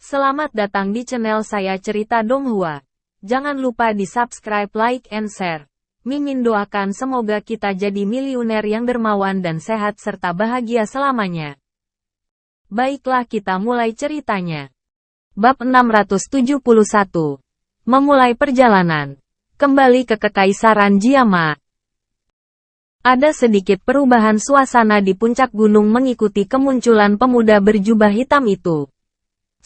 Selamat datang di channel saya Cerita Donghua. Jangan lupa di subscribe, like, and share. Mimin doakan semoga kita jadi miliuner yang dermawan dan sehat serta bahagia selamanya. Baiklah kita mulai ceritanya. Bab 671. Memulai perjalanan. Kembali ke Kekaisaran Jiama. Ada sedikit perubahan suasana di puncak gunung mengikuti kemunculan pemuda berjubah hitam itu.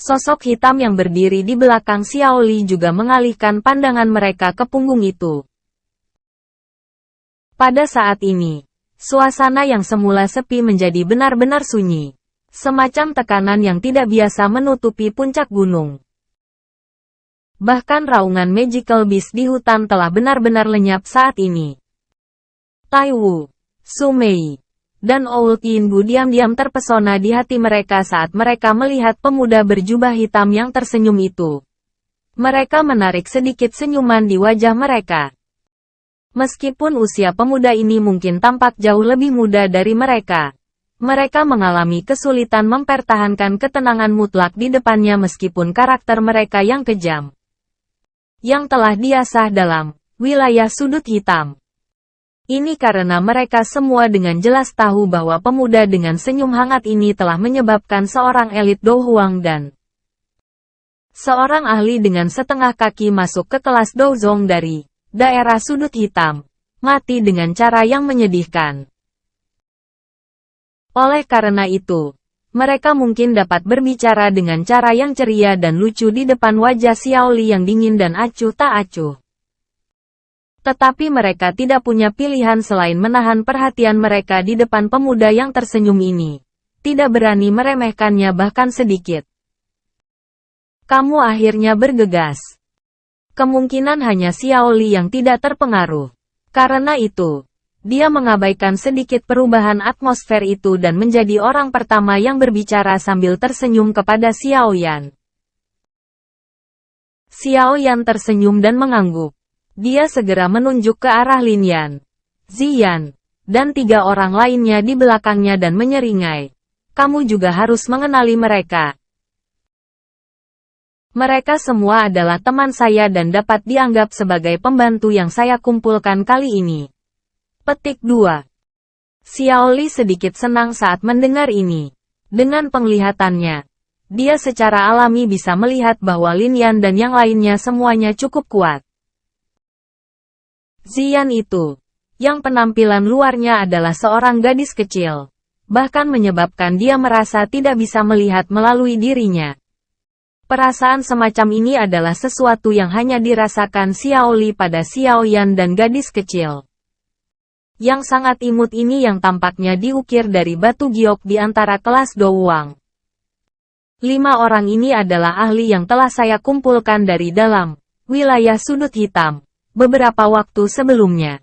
Sosok hitam yang berdiri di belakang Xiao Li juga mengalihkan pandangan mereka ke punggung itu. Pada saat ini, suasana yang semula sepi menjadi benar-benar sunyi. Semacam tekanan yang tidak biasa menutupi puncak gunung. Bahkan raungan magical beast di hutan telah benar-benar lenyap saat ini. Tai Wu, Su Mei, dan Old Yinbu diam-diam terpesona di hati mereka saat mereka melihat pemuda berjubah hitam yang tersenyum itu. Mereka menarik sedikit senyuman di wajah mereka. Meskipun usia pemuda ini mungkin tampak jauh lebih muda dari mereka, mereka mengalami kesulitan mempertahankan ketenangan mutlak di depannya meskipun karakter mereka yang kejam, yang telah diasah dalam wilayah sudut hitam. Ini karena mereka semua dengan jelas tahu bahwa pemuda dengan senyum hangat ini telah menyebabkan seorang elit Do Huang dan seorang ahli dengan setengah kaki masuk ke kelas Do Zong dari daerah sudut hitam, mati dengan cara yang menyedihkan. Oleh karena itu, mereka mungkin dapat berbicara dengan cara yang ceria dan lucu di depan wajah Xiao Li yang dingin dan acuh tak acuh. Tetapi mereka tidak punya pilihan selain menahan perhatian mereka di depan pemuda yang tersenyum ini. Tidak berani meremehkannya bahkan sedikit. Kamu akhirnya bergegas. Kemungkinan hanya Xiao Li yang tidak terpengaruh. Karena itu, dia mengabaikan sedikit perubahan atmosfer itu dan menjadi orang pertama yang berbicara sambil tersenyum kepada Xiao Yan. Xiao Yan tersenyum dan mengangguk. Dia segera menunjuk ke arah Lin Yan, Ziyan, dan 3 orang lainnya di belakangnya dan menyeringai. Kamu juga harus mengenali mereka. Mereka semua adalah teman saya dan dapat dianggap sebagai pembantu yang saya kumpulkan kali ini. Petik 2. Xiao Li sedikit senang saat mendengar ini. Dengan penglihatannya, dia secara alami bisa melihat bahwa Lin Yan dan yang lainnya semuanya cukup kuat. Ziyan itu, yang penampilan luarnya adalah seorang gadis kecil, bahkan menyebabkan dia merasa tidak bisa melihat melalui dirinya. Perasaan semacam ini adalah sesuatu yang hanya dirasakan Xiao Li pada Xiao Yan dan gadis kecil. Yang sangat imut ini yang tampaknya diukir dari batu giok di antara kelas Do Wang. 5 orang ini adalah ahli yang telah saya kumpulkan dari dalam wilayah sudut hitam. Beberapa waktu sebelumnya,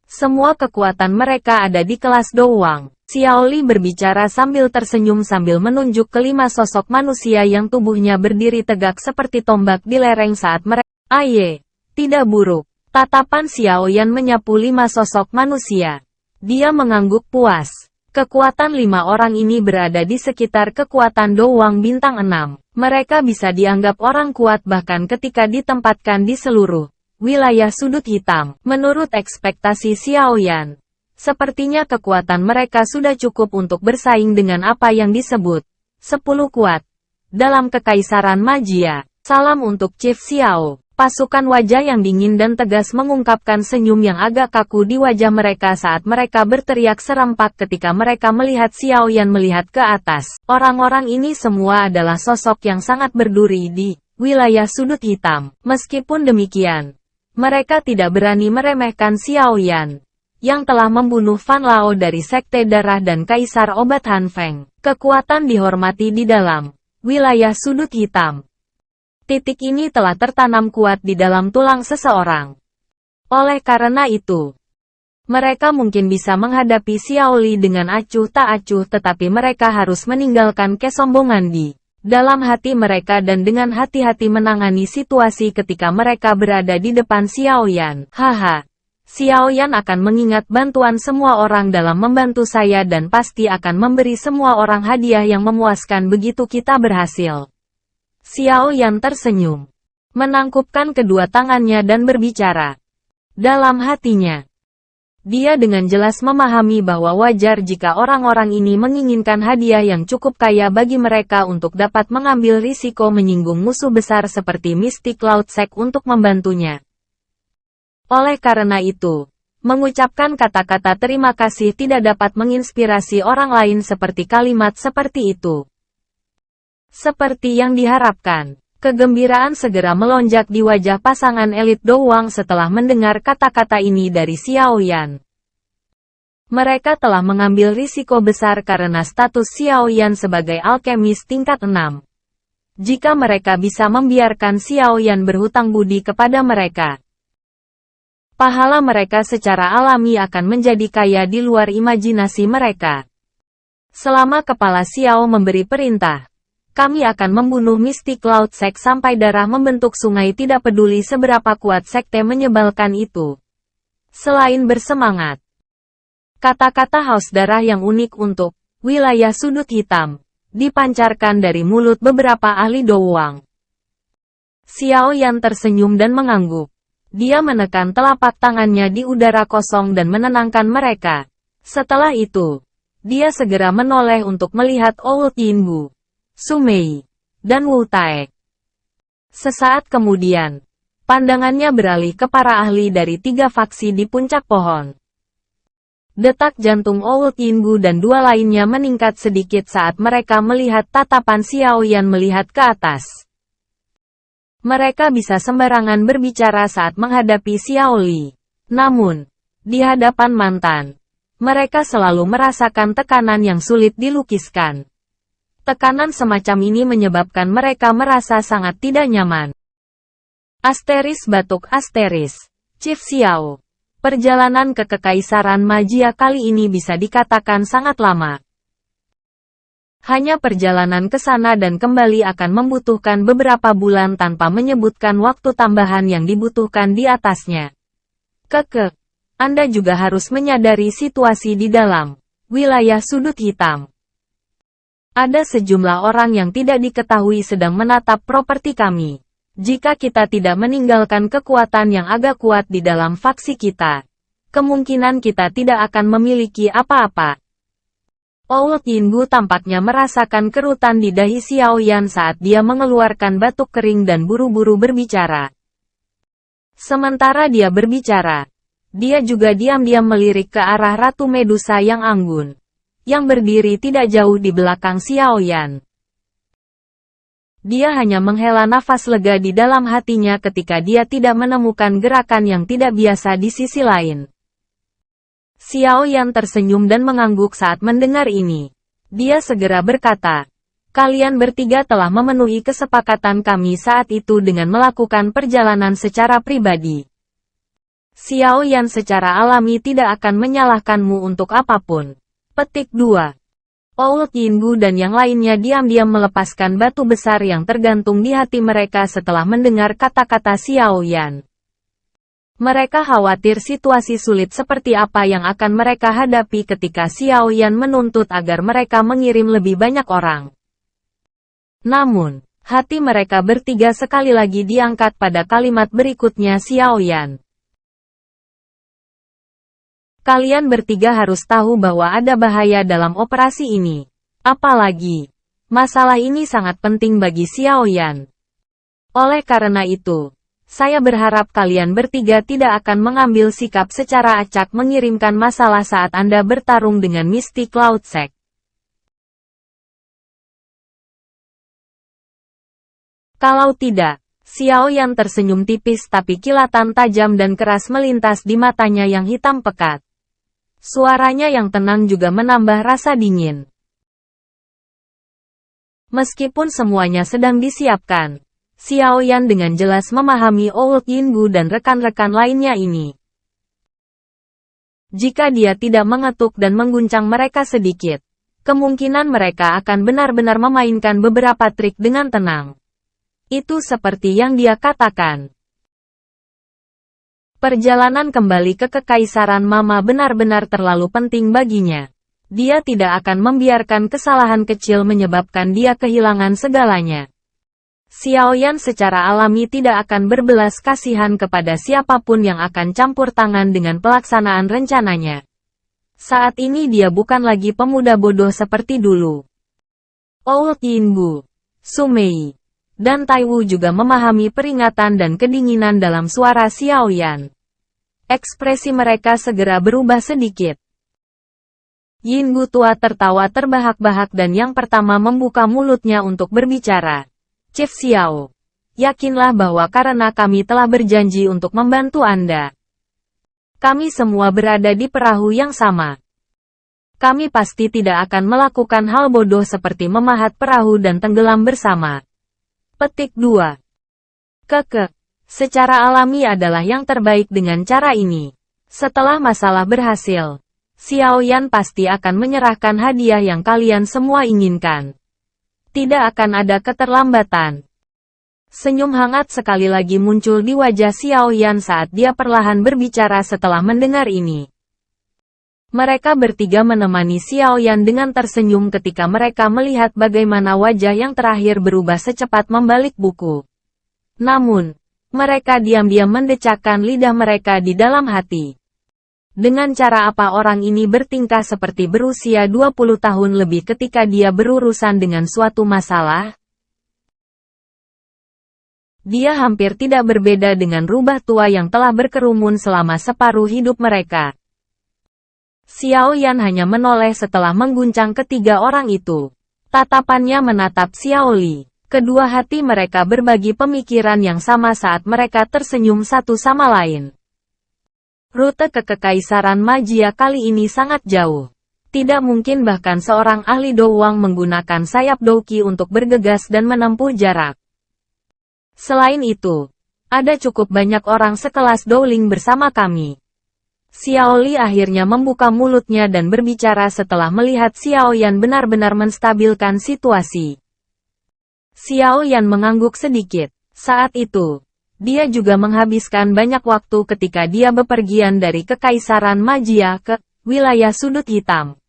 semua kekuatan mereka ada di kelas Do Wang. Xiao Li berbicara sambil tersenyum sambil menunjuk ke 5 sosok manusia yang tubuhnya berdiri tegak seperti tombak di lereng saat mereka. Aye, tidak buruk. Tatapan Xiao Yan menyapu 5 sosok manusia. Dia mengangguk puas. Kekuatan 5 orang ini berada di sekitar kekuatan Do Wang bintang 6. Mereka bisa dianggap orang kuat bahkan ketika ditempatkan di seluruh wilayah sudut hitam. Menurut ekspektasi Xiao Yan, sepertinya kekuatan mereka sudah cukup untuk bersaing dengan apa yang disebut 10 kuat dalam Kekaisaran Magia. Salam untuk Chief Xiao. Pasukan wajah yang dingin dan tegas mengungkapkan senyum yang agak kaku di wajah mereka saat mereka berteriak serempak ketika mereka melihat Xiao Yan melihat ke atas. Orang-orang ini semua adalah sosok yang sangat berduri di wilayah sudut hitam. Meskipun demikian, mereka tidak berani meremehkan Xiao Yan, yang telah membunuh Fan Lao dari Sekte Darah dan Kaisar Obat Han Feng. Kekuatan dihormati di dalam wilayah sudut hitam. Titik ini telah tertanam kuat di dalam tulang seseorang. Oleh karena itu, mereka mungkin bisa menghadapi Xiao Li dengan acuh tak acuh tetapi mereka harus meninggalkan kesombongan di dalam hati mereka dan dengan hati-hati menangani situasi ketika mereka berada di depan Xiao Yan. Haha, Xiao Yan akan mengingat bantuan semua orang dalam membantu saya dan pasti akan memberi semua orang hadiah yang memuaskan begitu kita berhasil. Xiao Yan tersenyum, menangkupkan kedua tangannya dan berbicara. Dalam hatinya, dia dengan jelas memahami bahwa wajar jika orang-orang ini menginginkan hadiah yang cukup kaya bagi mereka untuk dapat mengambil risiko menyinggung musuh besar seperti Mystic Cloud Sect untuk membantunya. Oleh karena itu, mengucapkan kata-kata terima kasih tidak dapat menginspirasi orang lain seperti kalimat seperti itu. Seperti yang diharapkan, kegembiraan segera melonjak di wajah pasangan elit Dowang setelah mendengar kata-kata ini dari Xiao Yan. Mereka telah mengambil risiko besar karena status Xiao Yan sebagai alkemis tingkat 6. Jika mereka bisa membiarkan Xiao Yan berhutang budi kepada mereka, pahala mereka secara alami akan menjadi kaya di luar imajinasi mereka. Selama kepala Xiao memberi perintah, kami akan membunuh Mystic Cloud Sect sampai darah membentuk sungai, tidak peduli seberapa kuat sekte menyebalkan itu. Selain bersemangat, kata-kata haus darah yang unik untuk wilayah sudut hitam dipancarkan dari mulut beberapa ahli Dowang. Xiao Yan tersenyum dan mengangguk. Dia menekan telapak tangannya di udara kosong dan menenangkan mereka. Setelah itu, dia segera menoleh untuk melihat Old Yinbu, Su Mei, dan Wu Tae. Sesaat kemudian, pandangannya beralih ke para ahli dari 3 faksi di puncak pohon. Detak jantung Old Yinbu dan 2 lainnya meningkat sedikit saat mereka melihat tatapan Xiao Yan melihat ke atas. Mereka bisa sembarangan berbicara saat menghadapi Xiao Li. Namun, di hadapan mantan, mereka selalu merasakan tekanan yang sulit dilukiskan. Tekanan semacam ini menyebabkan mereka merasa sangat tidak nyaman. Asteris batuk asteris. Chief Xiao. Perjalanan ke Kekaisaran Magia kali ini bisa dikatakan sangat lama. Hanya perjalanan ke sana dan kembali akan membutuhkan beberapa bulan tanpa menyebutkan waktu tambahan yang dibutuhkan di atasnya. Anda juga harus menyadari situasi di dalam wilayah sudut hitam. Ada sejumlah orang yang tidak diketahui sedang menatap properti kami. Jika kita tidak meninggalkan kekuatan yang agak kuat di dalam faksi kita, kemungkinan kita tidak akan memiliki apa-apa. Old Yinbu tampaknya merasakan kerutan di dahi Xiao Yan saat dia mengeluarkan batuk kering dan buru-buru berbicara. Sementara dia berbicara, dia juga diam-diam melirik ke arah Ratu Medusa yang anggun, yang berdiri tidak jauh di belakang Xiao Yan. Dia hanya menghela nafas lega di dalam hatinya ketika dia tidak menemukan gerakan yang tidak biasa di sisi lain. Xiao Yan tersenyum dan mengangguk saat mendengar ini. Dia segera berkata, "Kalian bertiga telah memenuhi kesepakatan kami saat itu dengan melakukan perjalanan secara pribadi. Xiao Yan secara alami tidak akan menyalahkanmu untuk apapun." Petik 2. Old Yinbu dan yang lainnya diam-diam melepaskan batu besar yang tergantung di hati mereka setelah mendengar kata-kata Xiao Yan. Mereka khawatir situasi sulit seperti apa yang akan mereka hadapi ketika Xiao Yan menuntut agar mereka mengirim lebih banyak orang. Namun, hati mereka bertiga sekali lagi diangkat pada kalimat berikutnya Xiao Yan. Kalian bertiga harus tahu bahwa ada bahaya dalam operasi ini. Apalagi, masalah ini sangat penting bagi Xiao Yan. Oleh karena itu, saya berharap kalian bertiga tidak akan mengambil sikap secara acak mengirimkan masalah saat Anda bertarung dengan Mystic Cloud Sect. Kalau tidak, Xiao Yan tersenyum tipis tapi kilatan tajam dan keras melintas di matanya yang hitam pekat. Suaranya yang tenang juga menambah rasa dingin. Meskipun semuanya sedang disiapkan, Xiao Yan dengan jelas memahami Old Yinbu dan rekan-rekan lainnya ini. Jika dia tidak mengetuk dan mengguncang mereka sedikit, kemungkinan mereka akan benar-benar memainkan beberapa trik dengan tenang. Itu seperti yang dia katakan. Perjalanan kembali ke Kekaisaran Mama benar-benar terlalu penting baginya. Dia tidak akan membiarkan kesalahan kecil menyebabkan dia kehilangan segalanya. Xiaoyan secara alami tidak akan berbelas kasihan kepada siapapun yang akan campur tangan dengan pelaksanaan rencananya. Saat ini dia bukan lagi pemuda bodoh seperti dulu. Old Yinbu, Su Mei, dan Tai Wu juga memahami peringatan dan kedinginan dalam suara Xiaoyan. Ekspresi mereka segera berubah sedikit. Yinbu tua tertawa terbahak-bahak dan yang pertama membuka mulutnya untuk berbicara. Chief Xiao, yakinlah bahwa karena kami telah berjanji untuk membantu Anda. Kami semua berada di perahu yang sama. Kami pasti tidak akan melakukan hal bodoh seperti memahat perahu dan tenggelam bersama. Petik 2. Keke. Secara alami adalah yang terbaik dengan cara ini. Setelah masalah berhasil, Xiaoyan pasti akan menyerahkan hadiah yang kalian semua inginkan. Tidak akan ada keterlambatan. Senyum hangat sekali lagi muncul di wajah Xiaoyan saat dia perlahan berbicara setelah mendengar ini. Mereka bertiga menemani Xiaoyan dengan tersenyum ketika mereka melihat bagaimana wajah yang terakhir berubah secepat membalik buku. Namun, mereka diam-diam mendecakkan lidah mereka di dalam hati. Dengan cara apa orang ini bertingkah seperti berusia 20 tahun lebih ketika dia berurusan dengan suatu masalah? Dia hampir tidak berbeda dengan rubah tua yang telah berkerumun selama separuh hidup mereka. Xiaoyan hanya menoleh setelah mengguncang ketiga orang itu. Tatapannya menatap Xiaoli. Kedua hati mereka berbagi pemikiran yang sama saat mereka tersenyum satu sama lain. Rute ke Kekaisaran Magia kali ini sangat jauh. Tidak mungkin bahkan seorang ahli Douwang menggunakan sayap Douqi untuk bergegas dan menempuh jarak. Selain itu, ada cukup banyak orang sekelas Dowling bersama kami. Xiaoli akhirnya membuka mulutnya dan berbicara setelah melihat Xiaoyan benar-benar menstabilkan situasi. Xiaoyan mengangguk sedikit. Saat itu, dia juga menghabiskan banyak waktu ketika dia bepergian dari Kekaisaran Magia ke wilayah sudut hitam.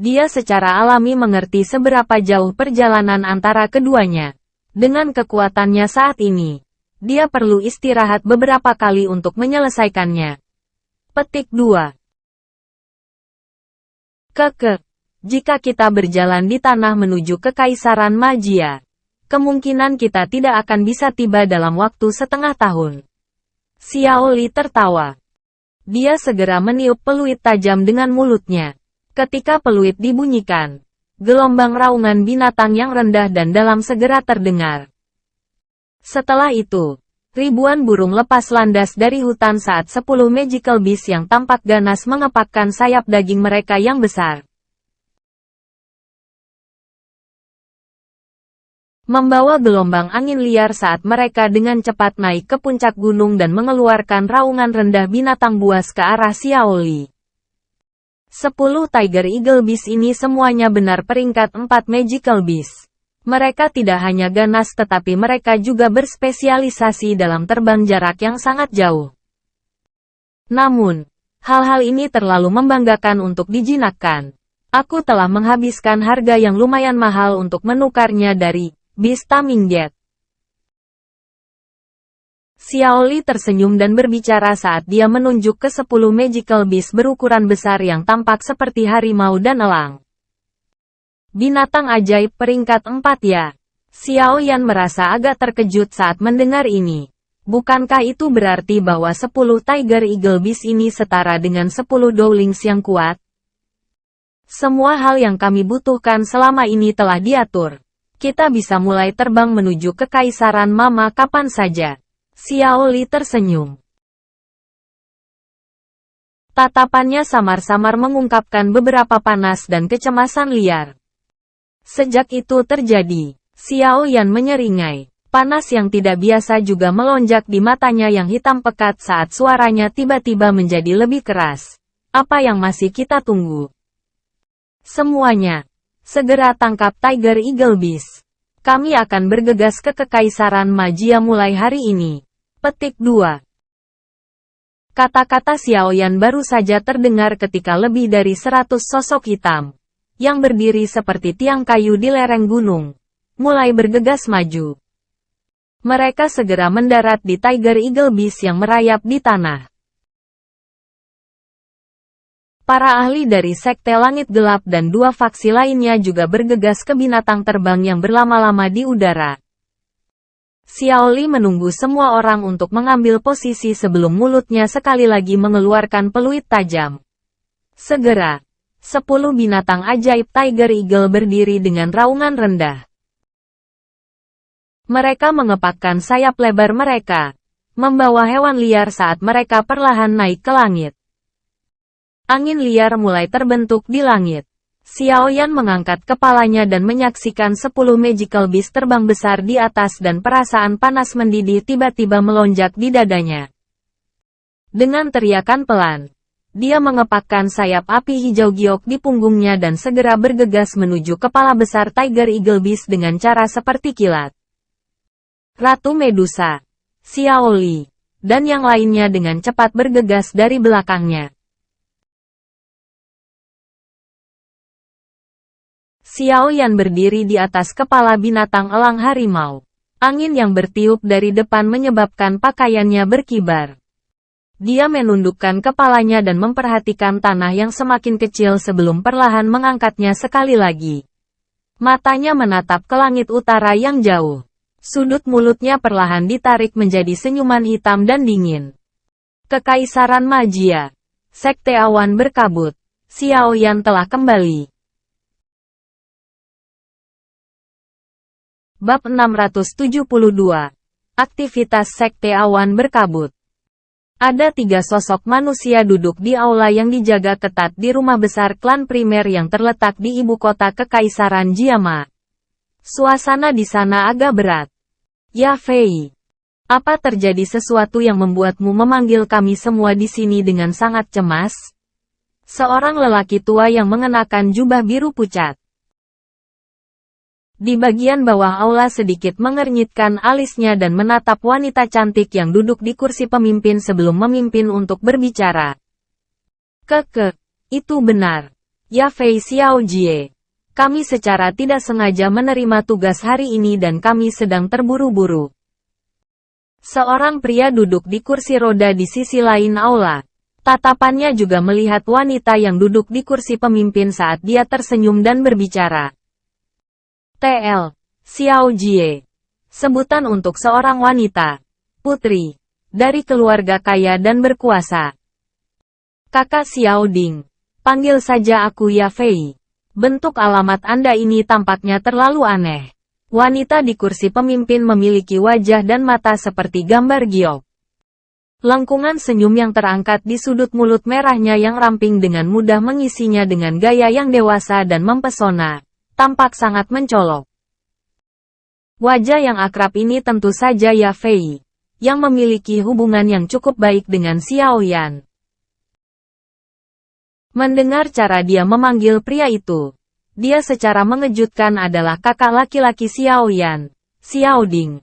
Dia secara alami mengerti seberapa jauh perjalanan antara keduanya. Dengan kekuatannya saat ini, dia perlu istirahat beberapa kali untuk menyelesaikannya. Petik 2. Keke. Jika kita berjalan di tanah menuju Kekaisaran Magia, kemungkinan kita tidak akan bisa tiba dalam waktu setengah tahun. Xiaoli tertawa. Dia segera meniup peluit tajam dengan mulutnya. Ketika peluit dibunyikan, gelombang raungan binatang yang rendah dan dalam segera terdengar. Setelah itu, ribuan burung lepas landas dari hutan saat 10 magical beast yang tampak ganas mengepakkan sayap daging mereka yang besar. Membawa gelombang angin liar saat mereka dengan cepat naik ke puncak gunung dan mengeluarkan raungan rendah binatang buas ke arah Xiaoli. 10 Tiger Eagle Beast ini semuanya benar peringkat 4 Magical Beast. Mereka tidak hanya ganas tetapi mereka juga berspesialisasi dalam terbang jarak yang sangat jauh. Namun, hal-hal ini terlalu membanggakan untuk dijinakkan. Aku telah menghabiskan harga yang lumayan mahal untuk menukarnya dari Beast Taming Jet. Xiaoli tersenyum dan berbicara saat dia menunjuk ke 10 Magical Beast berukuran besar yang tampak seperti harimau dan elang. Binatang ajaib peringkat 4 ya. Xiaoyan merasa agak terkejut saat mendengar ini. Bukankah itu berarti bahwa 10 Tiger Eagle Beast ini setara dengan 10 Dowlings yang kuat? Semua hal yang kami butuhkan selama ini telah diatur. Kita bisa mulai terbang menuju ke Kekaisaran Mama kapan saja. Xiaoli tersenyum. Tatapannya samar-samar mengungkapkan beberapa panas dan kecemasan liar. Sejak itu terjadi, Xiaoyan menyeringai. Panas yang tidak biasa juga melonjak di matanya yang hitam pekat saat suaranya tiba-tiba menjadi lebih keras. Apa yang masih kita tunggu? Semuanya. Segera tangkap Tiger Eagle Beast. Kami akan bergegas ke Kekaisaran Magia mulai hari ini. Petik 2. Kata-kata Xiaoyan baru saja terdengar ketika lebih dari 100 sosok hitam, yang berdiri seperti tiang kayu di lereng gunung, mulai bergegas maju. Mereka segera mendarat di Tiger Eagle Beast yang merayap di tanah. Para ahli dari Sekte Langit Gelap dan dua faksi lainnya juga bergegas ke binatang terbang yang berlama-lama di udara. Xiao Li menunggu semua orang untuk mengambil posisi sebelum mulutnya sekali lagi mengeluarkan peluit tajam. Segera, 10 binatang ajaib Tiger Eagle berdiri dengan raungan rendah. Mereka mengepakkan sayap lebar mereka, membawa hewan liar saat mereka perlahan naik ke langit. Angin liar mulai terbentuk di langit. Xiao Yan mengangkat kepalanya dan menyaksikan 10 magical beast terbang besar di atas dan perasaan panas mendidih tiba-tiba melonjak di dadanya. Dengan teriakan pelan, dia mengepakkan sayap api hijau giok di punggungnya dan segera bergegas menuju kepala besar Tiger Eagle Beast dengan cara seperti kilat. Ratu Medusa, Xiao Li, dan yang lainnya dengan cepat bergegas dari belakangnya. Xiao Yan berdiri di atas kepala binatang elang harimau. Angin yang bertiup dari depan menyebabkan pakaiannya berkibar. Dia menundukkan kepalanya dan memperhatikan tanah yang semakin kecil sebelum perlahan mengangkatnya sekali lagi. Matanya menatap ke langit utara yang jauh. Sudut mulutnya perlahan ditarik menjadi senyuman hitam dan dingin. Kekaisaran Magia. Sekte Awan berkabut. Xiao Yan telah kembali. Bab 672. Aktivitas Sekte Awan berkabut. Ada 3 sosok manusia duduk di aula yang dijaga ketat di rumah besar klan primer yang terletak di ibu kota Kekaisaran Jiama. Suasana di sana agak berat. Ya Fei, apa terjadi sesuatu yang membuatmu memanggil kami semua di sini dengan sangat cemas? Seorang lelaki tua yang mengenakan jubah biru pucat. Di bagian bawah aula sedikit mengernyitkan alisnya dan menatap wanita cantik yang duduk di kursi pemimpin sebelum memimpin untuk berbicara. Itu benar. Ya Fei Xiao Jie. Kami secara tidak sengaja menerima tugas hari ini dan kami sedang terburu-buru. Seorang pria duduk di kursi roda di sisi lain aula. Tatapannya juga melihat wanita yang duduk di kursi pemimpin saat dia tersenyum dan berbicara. TL, Xiao Jie. Sebutan untuk seorang wanita, putri, dari keluarga kaya dan berkuasa. Kakak Xiao Ding, panggil saja aku Ya Fei. Bentuk alamat Anda ini tampaknya terlalu aneh. Wanita di kursi pemimpin memiliki wajah dan mata seperti gambar giok. Lengkungan senyum yang terangkat di sudut mulut merahnya yang ramping dengan mudah mengisinya dengan gaya yang dewasa dan mempesona. Tampak sangat mencolok. Wajah yang akrab ini tentu saja Ya Fei, yang memiliki hubungan yang cukup baik dengan Xiao Yan. Mendengar cara dia memanggil pria itu, dia secara mengejutkan adalah kakak laki-laki Xiao Yan, Xiao Ding.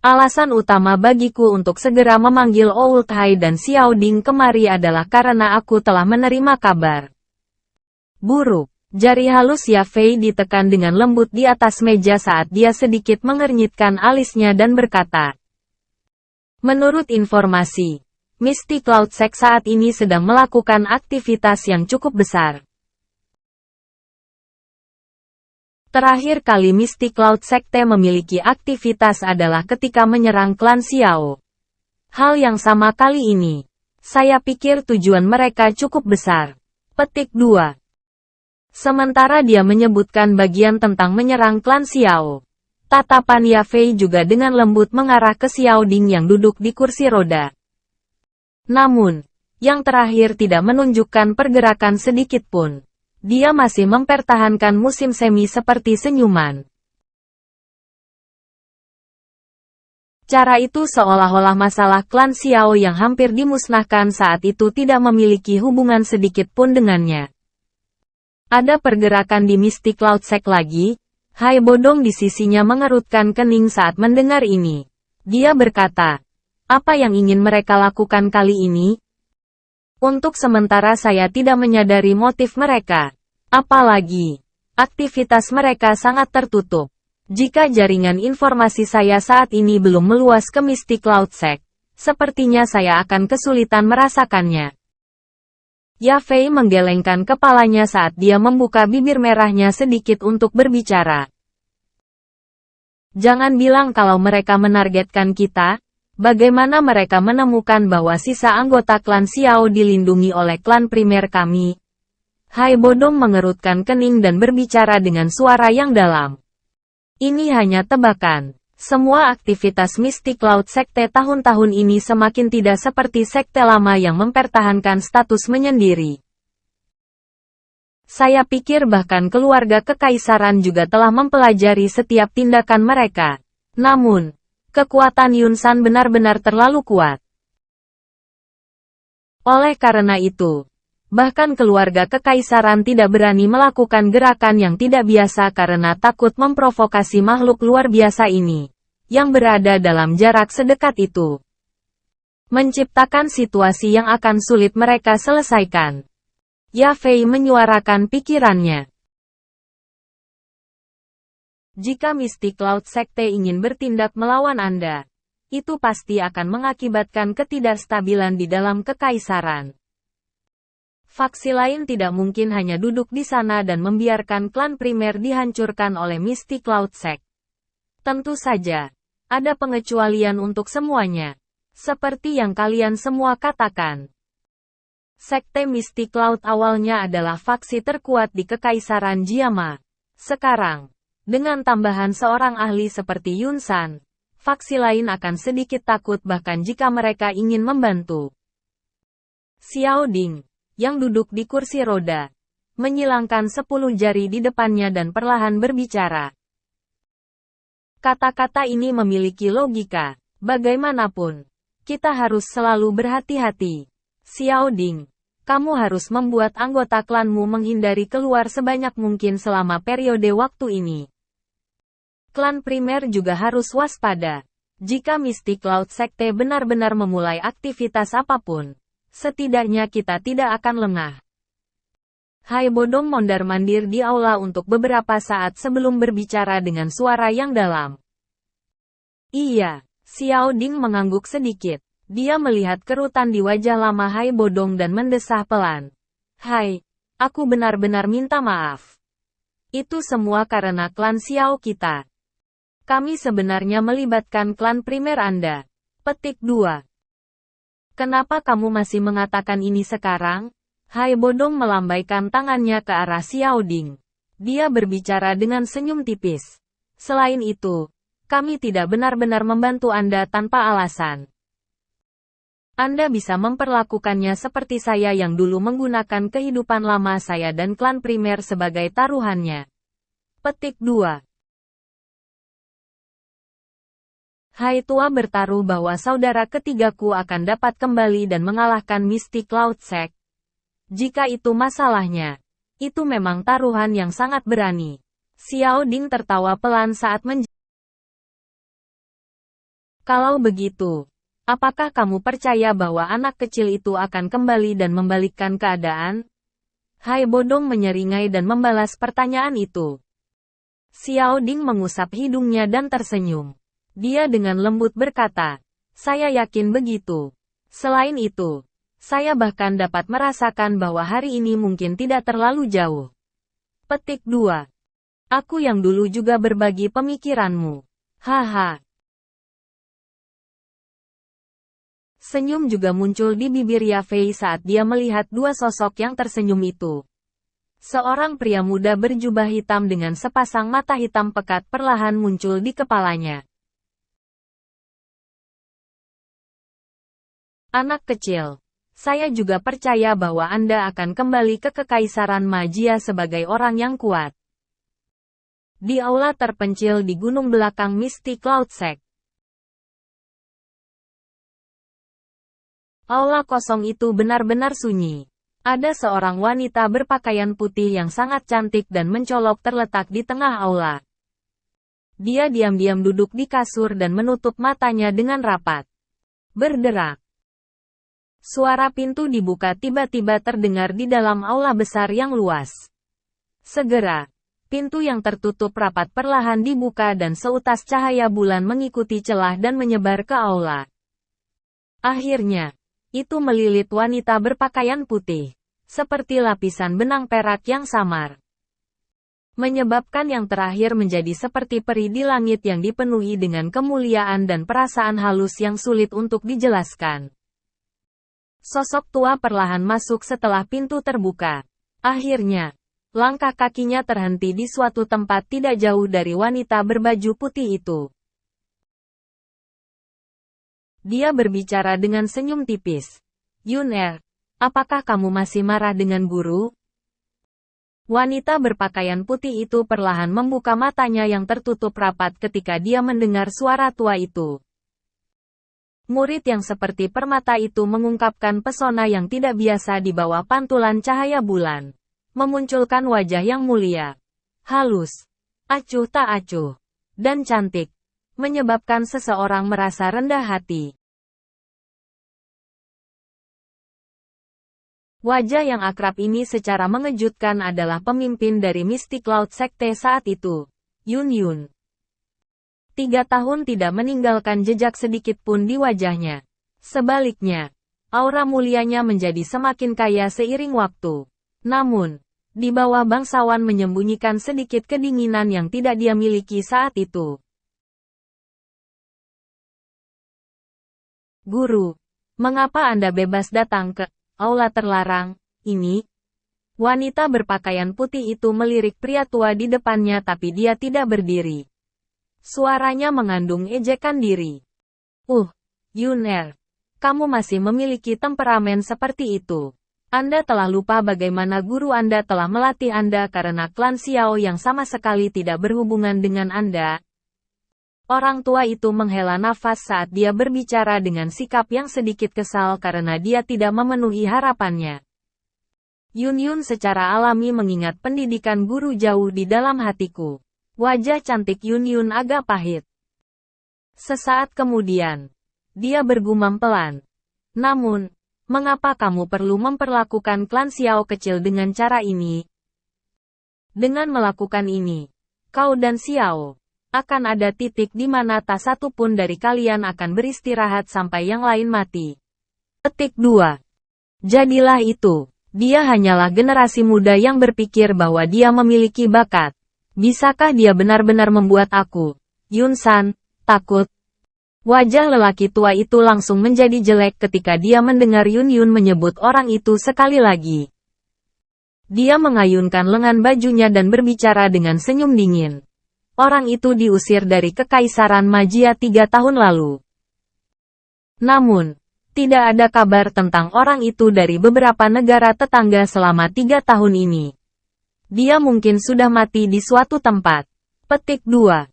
Alasan utama bagiku untuk segera memanggil Old Hai dan Xiao Ding kemari adalah karena aku telah menerima kabar buruk. Jari halus Ya Fei ditekan dengan lembut di atas meja saat dia sedikit mengernyitkan alisnya dan berkata. Menurut informasi, Misty Cloud Sect saat ini sedang melakukan aktivitas yang cukup besar. Terakhir kali Misty Cloud Sekte memiliki aktivitas adalah ketika menyerang klan Xiao. Hal yang sama kali ini. Saya pikir tujuan mereka cukup besar. Petik 2. Sementara dia menyebutkan bagian tentang menyerang klan Xiao. Tatapan Ya Fei juga dengan lembut mengarah ke Xiao Ding yang duduk di kursi roda. Namun, yang terakhir tidak menunjukkan pergerakan sedikit pun. Dia masih mempertahankan musim semi seperti senyuman. Cara itu seolah-olah masalah klan Xiao yang hampir dimusnahkan saat itu tidak memiliki hubungan sedikit pun dengannya. Ada pergerakan di Misty Cloud Sect lagi? Hai Bodong di sisinya mengerutkan kening saat mendengar ini. Dia berkata, apa yang ingin mereka lakukan kali ini? Untuk sementara saya tidak menyadari motif mereka. Apalagi, aktivitas mereka sangat tertutup. Jika jaringan informasi saya saat ini belum meluas ke Mystic Cloud Sect, sepertinya saya akan kesulitan merasakannya. Yafei menggelengkan kepalanya saat dia membuka bibir merahnya sedikit untuk berbicara. Jangan bilang kalau mereka menargetkan kita. Bagaimana mereka menemukan bahwa sisa anggota klan Xiao dilindungi oleh klan primer kami? Hai Bodong mengerutkan kening dan berbicara dengan suara yang dalam. Ini hanya tebakan. Semua aktivitas Mystic Cloud Sekte tahun-tahun ini semakin tidak seperti sekte lama yang mempertahankan status menyendiri. Saya pikir bahkan keluarga kekaisaran juga telah mempelajari setiap tindakan mereka. Namun, kekuatan Yunsan benar-benar terlalu kuat. Oleh karena itu, bahkan keluarga kekaisaran tidak berani melakukan gerakan yang tidak biasa karena takut memprovokasi makhluk luar biasa ini, yang berada dalam jarak sedekat itu. Menciptakan situasi yang akan sulit mereka selesaikan. Yafei menyuarakan pikirannya. Jika Mystic Cloud Sekte ingin bertindak melawan Anda, itu pasti akan mengakibatkan ketidakstabilan di dalam kekaisaran. Faksi lain tidak mungkin hanya duduk di sana dan membiarkan klan primer dihancurkan oleh Mystic Cloud Sect. Tentu saja, ada pengecualian untuk semuanya. Seperti yang kalian semua katakan. Sekte Mystic Cloud awalnya adalah faksi terkuat di kekaisaran Jiama. Sekarang, dengan tambahan seorang ahli seperti Yunsan, faksi lain akan sedikit takut bahkan jika mereka ingin membantu. Xiao Ding, yang duduk di kursi roda, menyilangkan 10 jari di depannya dan perlahan berbicara. Kata-kata ini memiliki logika. Bagaimanapun, kita harus selalu berhati-hati. Xiao Ding, kamu harus membuat anggota klanmu menghindari keluar sebanyak mungkin selama periode waktu ini. Klan primer juga harus waspada. Jika Mystic Cloud Sekte benar-benar memulai aktivitas apapun, setidaknya kita tidak akan lengah. Hai Bodong mondar-mandir di aula untuk beberapa saat sebelum berbicara dengan suara yang dalam. Iya, Xiao Ding mengangguk sedikit. Dia melihat kerutan di wajah lama Hai Bodong dan mendesah pelan. Hai, aku benar-benar minta maaf. Itu semua karena klan Xiao kita. Kami sebenarnya melibatkan klan primer Anda. Petik 2. Kenapa kamu masih mengatakan ini sekarang? Hai Bodong melambaikan tangannya ke arah Xiao Ding. Dia berbicara dengan senyum tipis. Selain itu, kami tidak benar-benar membantu Anda tanpa alasan. Anda bisa memperlakukannya seperti saya yang dulu menggunakan kehidupan lama saya dan klan primer sebagai taruhannya. Petik 2. Hai Tua bertaruh bahwa saudara ketigaku akan dapat kembali dan mengalahkan Mystic Cloud Sect. Jika itu masalahnya, itu memang taruhan yang sangat berani. Xiao Ding tertawa pelan saat Kalau begitu, apakah kamu percaya bahwa anak kecil itu akan kembali dan membalikkan keadaan? Hai Bodong menyeringai dan membalas pertanyaan itu. Xiao Ding mengusap hidungnya dan tersenyum. Dia dengan lembut berkata, saya yakin begitu. Selain itu, saya bahkan dapat merasakan bahwa hari ini mungkin tidak terlalu jauh. Petik 2. Aku yang dulu juga berbagi pemikiranmu. Haha. Senyum juga muncul di bibir Yafei saat dia melihat dua sosok yang tersenyum itu. Seorang pria muda berjubah hitam dengan sepasang mata hitam pekat perlahan muncul di kepalanya. Anak kecil, saya juga percaya bahwa Anda akan kembali ke Kekaisaran Magia sebagai orang yang kuat. Di aula terpencil di gunung belakang Mystic Cloud Sect. Aula kosong itu benar-benar sunyi. Ada seorang wanita berpakaian putih yang sangat cantik dan mencolok terletak di tengah aula. Dia diam-diam duduk di kasur dan menutup matanya dengan rapat. Berderak. Suara pintu dibuka tiba-tiba terdengar di dalam aula besar yang luas. Segera, Pintu yang tertutup rapat perlahan dibuka dan seutas cahaya bulan mengikuti celah dan menyebar ke aula. Akhirnya, itu melilit wanita berpakaian putih, seperti lapisan benang perak yang samar. Menyebabkan yang terakhir menjadi seperti peri di langit yang dipenuhi dengan kemuliaan dan perasaan halus yang sulit untuk dijelaskan. Sosok tua perlahan masuk setelah pintu terbuka. Akhirnya, langkah kakinya terhenti di suatu tempat tidak jauh dari wanita berbaju putih itu. Dia berbicara dengan senyum tipis. Yun-er, apakah kamu masih marah dengan guru? Wanita berpakaian putih itu perlahan membuka matanya yang tertutup rapat ketika dia mendengar suara tua itu. Murid yang seperti permata itu mengungkapkan pesona yang tidak biasa di bawah pantulan cahaya bulan. Memunculkan wajah yang mulia, halus, acuh tak acuh, dan cantik, menyebabkan seseorang merasa rendah hati. Wajah yang akrab ini secara mengejutkan adalah pemimpin dari Mystic Cloud Sekte saat itu, Yun-Yun. 3 tahun tidak meninggalkan jejak sedikit pun di wajahnya. Sebaliknya, aura mulianya menjadi semakin kaya seiring waktu. Namun, di bawah bangsawan menyembunyikan sedikit kedinginan yang tidak dia miliki saat itu. Guru, mengapa Anda bebas datang ke aula terlarang ini? Wanita berpakaian putih itu melirik pria tua di depannya tapi dia tidak berdiri. Suaranya mengandung ejekan diri. Yun-er, kamu masih memiliki temperamen seperti itu. Anda telah lupa bagaimana guru Anda telah melatih Anda karena klan Xiao yang sama sekali tidak berhubungan dengan Anda. Orang tua itu menghela nafas saat dia berbicara dengan sikap yang sedikit kesal karena dia tidak memenuhi harapannya. Yun-Yun secara alami mengingat pendidikan guru jauh di dalam hatiku. Wajah cantik Yun-Yun agak pahit. Sesaat kemudian, dia bergumam pelan. Namun, mengapa kamu perlu memperlakukan klan Xiao kecil dengan cara ini? Dengan melakukan ini, kau dan Xiao akan ada titik di mana tak satu pun dari kalian akan beristirahat sampai yang lain mati. Petik 2. Jadilah itu. Dia hanyalah generasi muda yang berpikir bahwa dia memiliki bakat. Bisakah dia benar-benar membuat aku, Yun-san, takut? Wajah lelaki tua itu langsung menjadi jelek ketika dia mendengar Yun-Yun menyebut orang itu sekali lagi. Dia mengayunkan lengan bajunya dan berbicara dengan senyum dingin. Orang itu diusir dari Kekaisaran Magia 3 tahun lalu. Namun, tidak ada kabar tentang orang itu dari beberapa negara tetangga selama 3 tahun ini. Dia mungkin sudah mati di suatu tempat. Petik 2.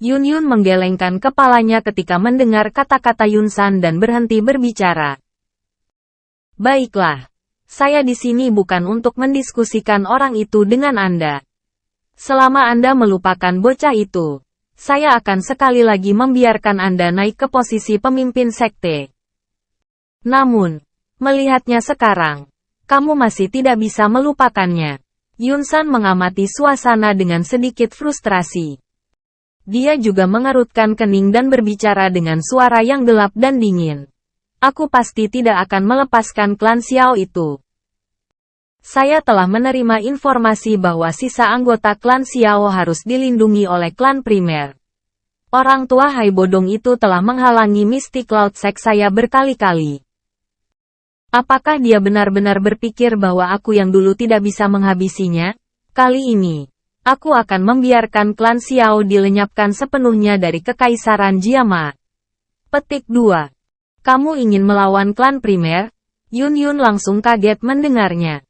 Yun-Yun menggelengkan kepalanya ketika mendengar kata-kata Yun-san dan berhenti berbicara. Baiklah. Saya di sini bukan untuk mendiskusikan orang itu dengan Anda. Selama Anda melupakan bocah itu, saya akan sekali lagi membiarkan Anda naik ke posisi pemimpin sekte. Namun, melihatnya sekarang, kamu masih tidak bisa melupakannya. Yun-san mengamati suasana dengan sedikit frustrasi. Dia juga mengerutkan kening dan berbicara dengan suara yang gelap dan dingin. Aku pasti tidak akan melepaskan klan Xiao itu. Saya telah menerima informasi bahwa sisa anggota klan Xiao harus dilindungi oleh klan primer. Orang tua Hai Bodong itu telah menghalangi Mystic Cloud Sect saya berkali-kali. Apakah dia benar-benar berpikir bahwa aku yang dulu tidak bisa menghabisinya? Kali ini, aku akan membiarkan klan Xiao dilenyapkan sepenuhnya dari Kekaisaran Jiama. Petik 2. Kamu ingin melawan klan primer? Yun-Yun langsung kaget mendengarnya.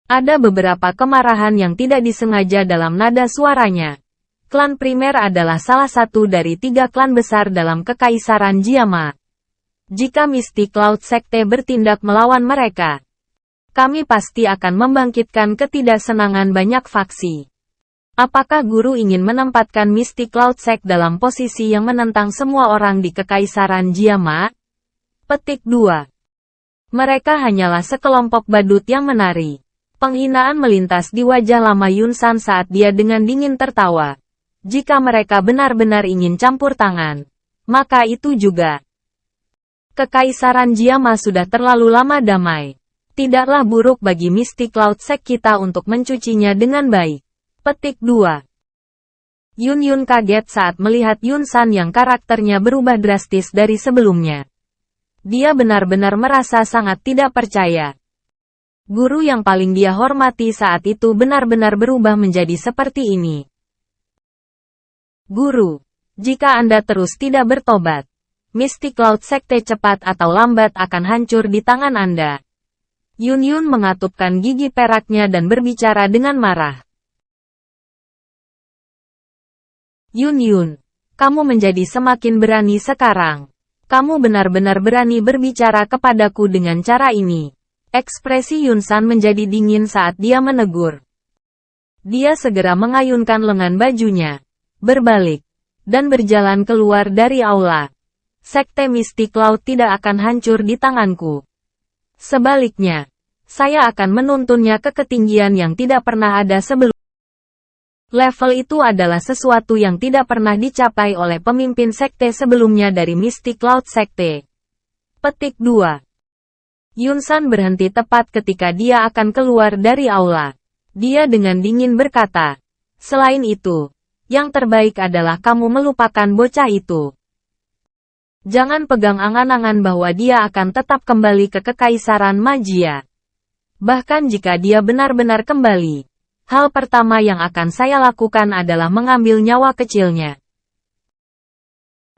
Ada beberapa kemarahan yang tidak disengaja dalam nada suaranya. Klan primer adalah salah satu dari 3 klan besar dalam Kekaisaran Jiama. Jika Mystic Cloud Sekte bertindak melawan mereka, kami pasti akan membangkitkan ketidaksenangan banyak faksi. Apakah guru ingin menempatkan Mystic Cloud Sect dalam posisi yang menentang semua orang di Kekaisaran Jiama? Petik 2. Mereka hanyalah sekelompok badut yang menari. Penghinaan melintas di wajah lama Yun San saat dia dengan dingin tertawa. Jika mereka benar-benar ingin campur tangan, maka itu juga. Kekaisaran Jiama sudah terlalu lama damai. Tidaklah buruk bagi Mystic Cloud Sect kita untuk mencucinya dengan baik. Petik 2. Yun kaget saat melihat Yun San yang karakternya berubah drastis dari sebelumnya. Dia benar-benar merasa sangat tidak percaya. Guru yang paling dia hormati saat itu benar-benar berubah menjadi seperti ini. Guru, jika Anda terus tidak bertobat, Mystic Cloud Sekte cepat atau lambat akan hancur di tangan Anda. Yun mengatupkan gigi peraknya dan berbicara dengan marah. Yun, kamu menjadi semakin berani sekarang. Kamu benar-benar berani berbicara kepadaku dengan cara ini. Ekspresi Yun San menjadi dingin saat dia menegur. Dia segera mengayunkan lengan bajunya, berbalik, dan berjalan keluar dari aula. Sekte Mystic Cloud tidak akan hancur di tanganku. Sebaliknya, saya akan menuntunnya ke ketinggian yang tidak pernah ada sebelumnya. Level itu adalah sesuatu yang tidak pernah dicapai oleh pemimpin sekte sebelumnya dari Mystic Cloud Sekte. Petik 2. Yun San berhenti tepat ketika dia akan keluar dari aula. Dia dengan dingin berkata, selain itu, yang terbaik adalah kamu melupakan bocah itu. Jangan pegang angan-angan bahwa dia akan tetap kembali ke Kekaisaran Magia. Bahkan jika dia benar-benar kembali, hal pertama yang akan saya lakukan adalah mengambil nyawa kecilnya.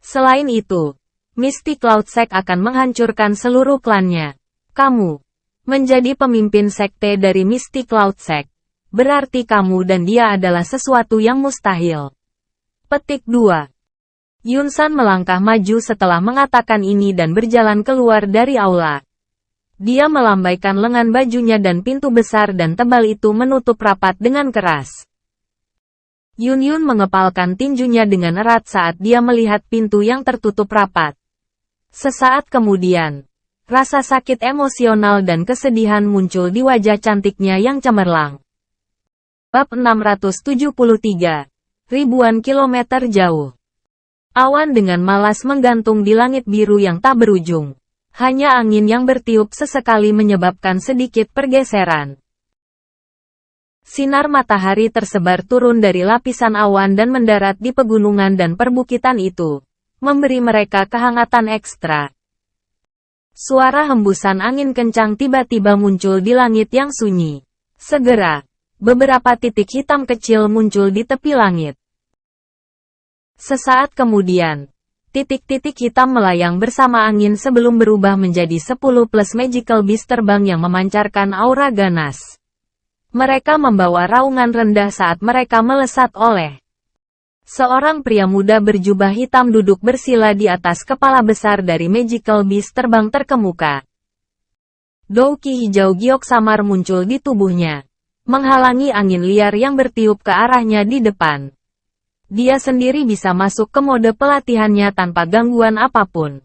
Selain itu, Mystic Cloud Sect akan menghancurkan seluruh klannya. Kamu menjadi pemimpin sekte dari Mystic Cloud Sect. Berarti kamu dan dia adalah sesuatu yang mustahil. Petik 2. Yun San melangkah maju setelah mengatakan ini dan berjalan keluar dari aula. Dia melambaikan lengan bajunya dan pintu besar dan tebal itu menutup rapat dengan keras. Yun mengepalkan tinjunya dengan erat saat dia melihat pintu yang tertutup rapat. Sesaat kemudian, rasa sakit emosional dan kesedihan muncul di wajah cantiknya yang cemerlang. Bab 673. Ribuan kilometer jauh. Awan dengan malas menggantung di langit biru yang tak berujung. Hanya angin yang bertiup sesekali menyebabkan sedikit pergeseran. Sinar matahari tersebar turun dari lapisan awan dan mendarat di pegunungan dan perbukitan itu, memberi mereka kehangatan ekstra. Suara hembusan angin kencang tiba-tiba muncul di langit yang sunyi. Segera, beberapa titik hitam kecil muncul di tepi langit. Sesaat kemudian, titik-titik hitam melayang bersama angin sebelum berubah menjadi 10 plus magical beast terbang yang memancarkan aura ganas. Mereka membawa raungan rendah saat mereka melesat oleh. Seorang pria muda berjubah hitam duduk bersila di atas kepala besar dari Magical Beast terbang terkemuka. Douki hijau giok samar muncul di tubuhnya, menghalangi angin liar yang bertiup ke arahnya di depan. Dia sendiri bisa masuk ke mode pelatihannya tanpa gangguan apapun.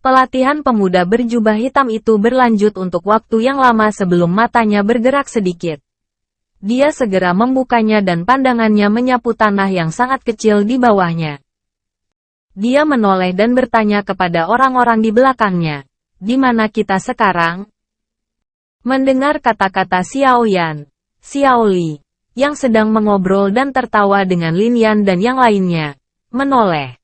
Pelatihan pemuda berjubah hitam itu berlanjut untuk waktu yang lama sebelum matanya bergerak sedikit. Dia segera membukanya dan pandangannya menyapu tanah yang sangat kecil di bawahnya. Dia menoleh dan bertanya kepada orang-orang di belakangnya, "Di mana kita sekarang?" Mendengar kata-kata Xiao Yan, Xiao Li, yang sedang mengobrol dan tertawa dengan Lin Yan dan yang lainnya, menoleh.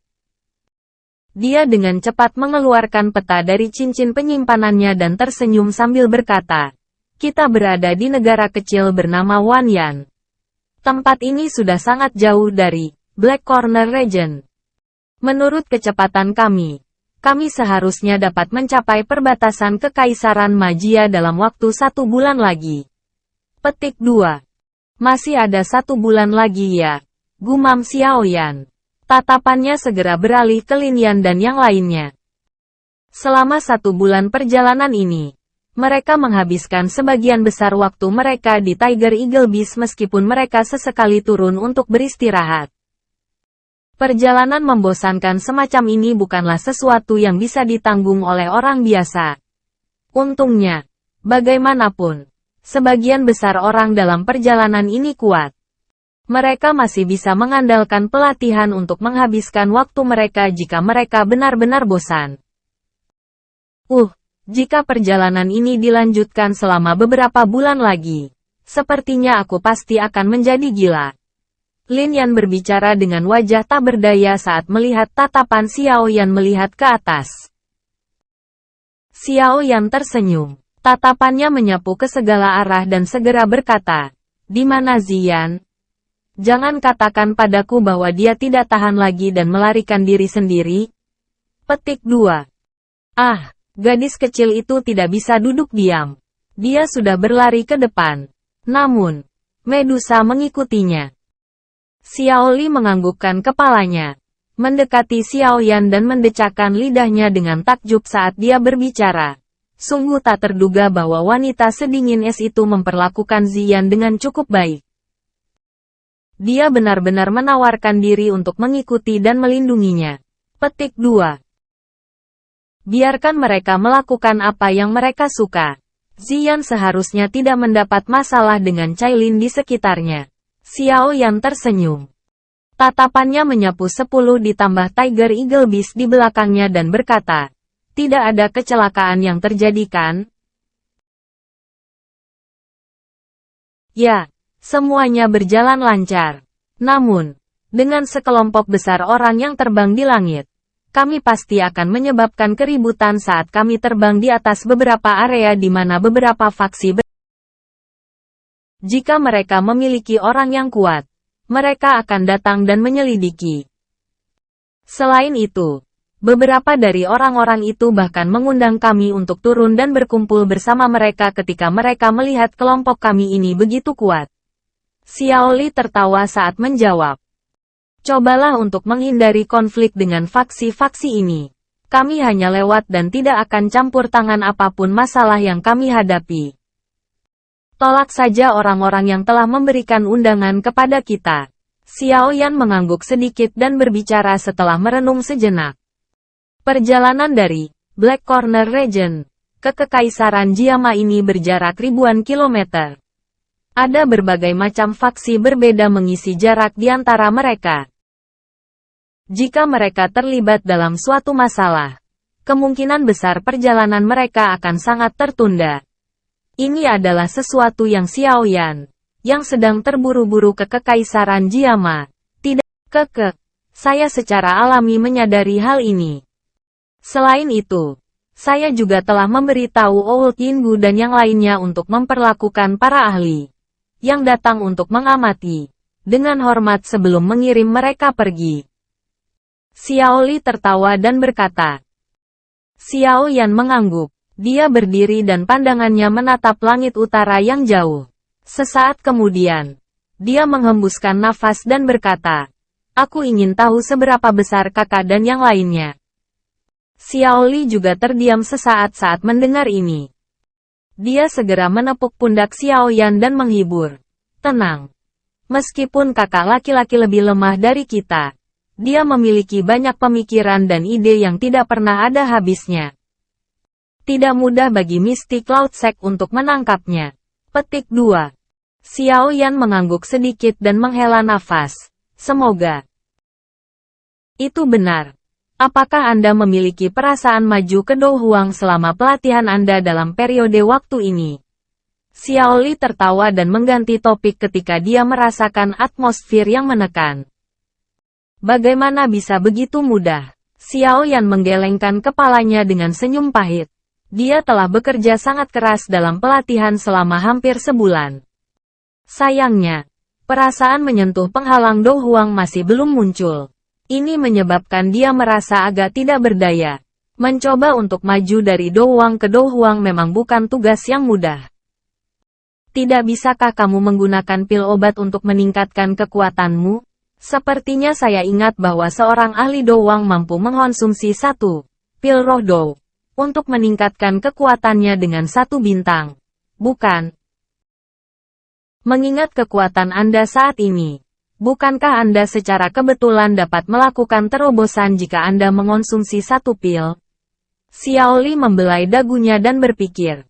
Dia dengan cepat mengeluarkan peta dari cincin penyimpanannya dan tersenyum sambil berkata, "Kita berada di negara kecil bernama Wanyan. Tempat ini sudah sangat jauh dari Black Corner Region. Menurut kecepatan kami seharusnya dapat mencapai perbatasan Kekaisaran Magia dalam waktu 1 bulan lagi." Petik 2. Masih ada 1 bulan lagi ya, gumam Xiao Yan. Tatapannya segera beralih ke Lin Yan dan yang lainnya. Selama 1 bulan perjalanan ini, mereka menghabiskan sebagian besar waktu mereka di Tiger Eagle Beast meskipun mereka sesekali turun untuk beristirahat. Perjalanan membosankan semacam ini bukanlah sesuatu yang bisa ditanggung oleh orang biasa. Untungnya, bagaimanapun, Sebagian besar orang dalam perjalanan ini kuat. Mereka masih bisa mengandalkan pelatihan untuk menghabiskan waktu mereka jika mereka benar-benar bosan. Jika perjalanan ini dilanjutkan selama beberapa bulan lagi, sepertinya aku pasti akan menjadi gila. Lin Yan berbicara dengan wajah tak berdaya saat melihat tatapan Xiao Yan melihat ke atas. Xiao Yan tersenyum. Tatapannya menyapu ke segala arah dan segera berkata, "Di mana Ziyan? Jangan katakan padaku bahwa dia tidak tahan lagi dan melarikan diri sendiri." Petik 2. Gadis kecil itu tidak bisa duduk diam. Dia sudah berlari ke depan. Namun, Medusa mengikutinya. Xiao Li menganggukkan kepalanya, mendekati Xiao Yan dan mendecakkan lidahnya dengan takjub saat dia berbicara. Sungguh tak terduga bahwa wanita sedingin es itu memperlakukan Ziyan dengan cukup baik. Dia benar-benar menawarkan diri untuk mengikuti dan melindunginya. Petik 2. Biarkan mereka melakukan apa yang mereka suka. Ziyan seharusnya tidak mendapat masalah dengan Cailin di sekitarnya. Xiao Yan tersenyum. Tatapannya menyapu 10 ditambah Tiger Eagle Beast di belakangnya dan berkata, "Tidak ada kecelakaan yang terjadi kan?" Ya. Semuanya berjalan lancar. Namun, dengan sekelompok besar orang yang terbang di langit, kami pasti akan menyebabkan keributan saat kami terbang di atas beberapa area di mana beberapa faksi Jika mereka memiliki orang yang kuat, mereka akan datang dan menyelidiki. Selain itu, beberapa dari orang-orang itu bahkan mengundang kami untuk turun dan berkumpul bersama mereka ketika mereka melihat kelompok kami ini begitu kuat. Xiao Li tertawa saat menjawab. Cobalah untuk menghindari konflik dengan faksi-faksi ini. Kami hanya lewat dan tidak akan campur tangan apapun masalah yang kami hadapi. Tolak saja orang-orang yang telah memberikan undangan kepada kita. Xiao Yan mengangguk sedikit dan berbicara setelah merenung sejenak. Perjalanan dari Black Corner Region ke Kekaisaran Jiama ini berjarak ribuan kilometer. Ada berbagai macam faksi berbeda mengisi jarak di antara mereka. Jika mereka terlibat dalam suatu masalah, kemungkinan besar perjalanan mereka akan sangat tertunda. Ini adalah sesuatu yang Xiao Yan, yang sedang terburu-buru ke Kekaisaran Jiama, tidak saya secara alami menyadari hal ini. Selain itu, saya juga telah memberitahu Old Yingu dan yang lainnya untuk memperlakukan para ahli yang datang untuk mengamati dengan hormat sebelum mengirim mereka pergi. Xiao Li tertawa dan berkata. Xiao Yan mengangguk. Dia berdiri dan pandangannya menatap langit utara yang jauh. Sesaat kemudian, dia menghembuskan nafas dan berkata, "Aku ingin tahu seberapa besar kakak dan yang lainnya." Xiao Li juga terdiam sesaat saat mendengar ini. Dia segera menepuk pundak Xiao Yan dan menghibur. "Tenang. Meskipun kakak laki-laki lebih lemah dari kita, dia memiliki banyak pemikiran dan ide yang tidak pernah ada habisnya. Tidak mudah bagi Mystic Cloud Sect untuk menangkapnya." Petik 2. Xiao Yan mengangguk sedikit dan menghela nafas. Semoga itu benar. Apakah Anda memiliki perasaan maju ke Do Huang selama pelatihan Anda dalam periode waktu ini? Xiao Li tertawa dan mengganti topik ketika dia merasakan atmosfer yang menekan. Bagaimana bisa begitu mudah? Xiao Yan menggelengkan kepalanya dengan senyum pahit. Dia telah bekerja sangat keras dalam pelatihan selama hampir sebulan. Sayangnya, perasaan menyentuh penghalang Do Huang masih belum muncul. Ini menyebabkan dia merasa agak tidak berdaya. Mencoba untuk maju dari Do Huang ke Do Huang memang bukan tugas yang mudah. Tidak bisakah kamu menggunakan pil obat untuk meningkatkan kekuatanmu? Sepertinya saya ingat bahwa seorang ahli Do Huang mampu mengkonsumsi 1 pil roh Do untuk meningkatkan kekuatannya dengan 1 bintang. Bukan? Mengingat kekuatan Anda saat ini, bukankah Anda secara kebetulan dapat melakukan terobosan jika Anda mengonsumsi 1 pil? Xiao Li membelai dagunya dan berpikir.